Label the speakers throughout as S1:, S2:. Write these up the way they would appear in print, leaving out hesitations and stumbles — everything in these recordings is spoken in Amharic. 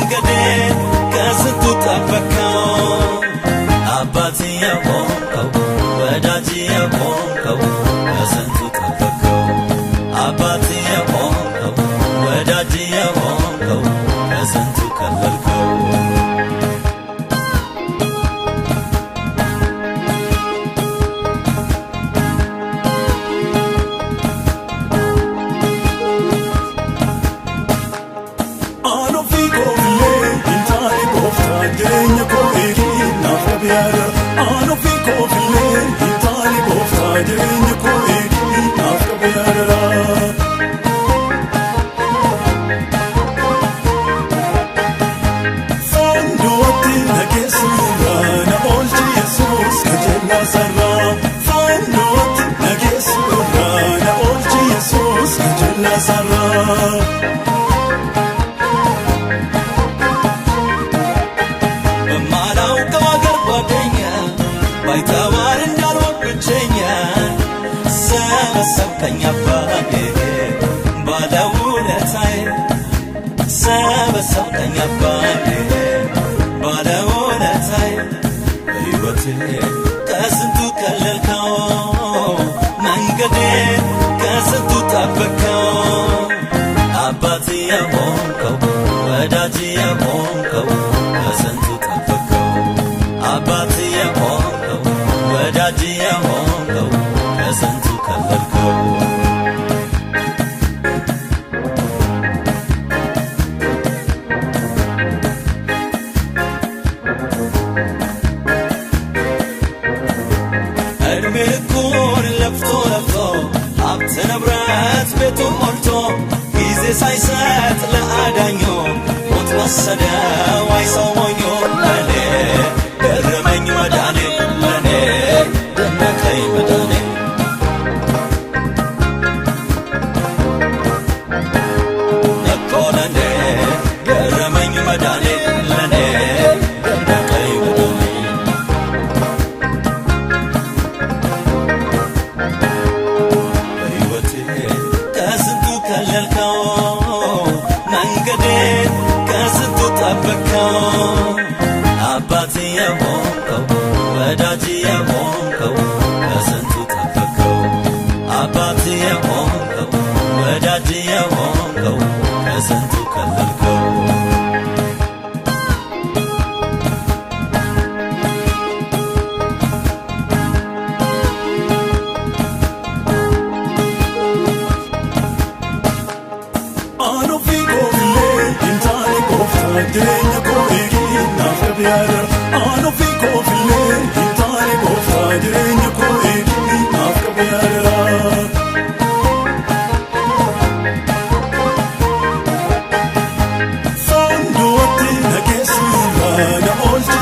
S1: መንገዴ ከስንቱ ጠበቅከው አባቴ የሆንከው ወዳጄ የሆንከው ከስንቱ ጠበቅከው አባቴ የሆንከው ወዳጄ የሆንከው ከስንቱ ከለልከው በማላውቀው አገር ጓደኛ ባይተዋር እንዳልሆን ብቸኛ ሰበሰብከኝ አባቴ ባለውለታዬ ሰበሰብከኝ አባቴ ባለውለታዬ ሕይወቴ ከስንቱ ከለልከው መንገዴ ከስንቱ ጠበቅከው አባቴ የሆንከው ወዳጄ የሆንከው ከስንቱ ጠበቅከው አባቴ የሆንከው ወዳጄ የሆንከው ከስንቱ ከለልከው እድሜ ልኩን ለፍቶ ለፍቶ ሀብት ንብረት ቤቱ ሞልቶ ጊዜ ሳይሰጥ ለአዳኞ ሞት ወሰደው አይ ሰው ሞኞ ለኔ ገረመኝ መዳኔ ለኔ ደነቀኝ መዳኔ እኮ ለኔ ገረመኝ መዳኔ ለኔ ደነቀኝ መዳኔ ሕይወቴ ከስንቱ ከለልከው መንገዴ ከስንቱ ጠበቅከው አባቴ የሆንከው ወዳጄ የሆንከው ከስንቱ ጠበቅከው አባቴ የሆንከው ወዳጄ የሆንከው ከስንቱ ከለልከው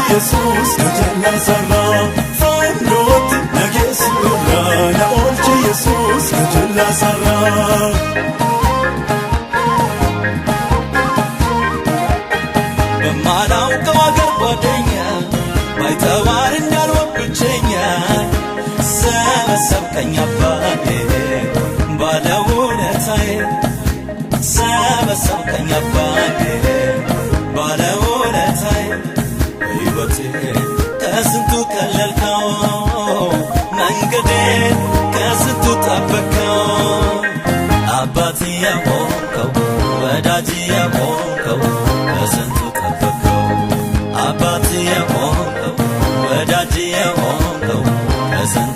S2: Jesus kajana sarra fandot nagesura na olchi Jesus kajana sarra
S1: በማላውቀው አገር ጓደኛ ባይተዋር እንዳልሆን ብቸኛ ሰበሰብከኝ አባቴ ባለውለታዬ ሰበሰብከኝ አባቴ ባለውለታዬ ሕይወቴ ከስንቱ ከለልከው መንገዴ ከስንቱ ጠበቅከው አባቴ የሆንከው ወዳጄ የሆንከው ከስንቱ ጠበቅከው አባቴ የሆንከው ወዳጄ የሆንከው ከስንቱ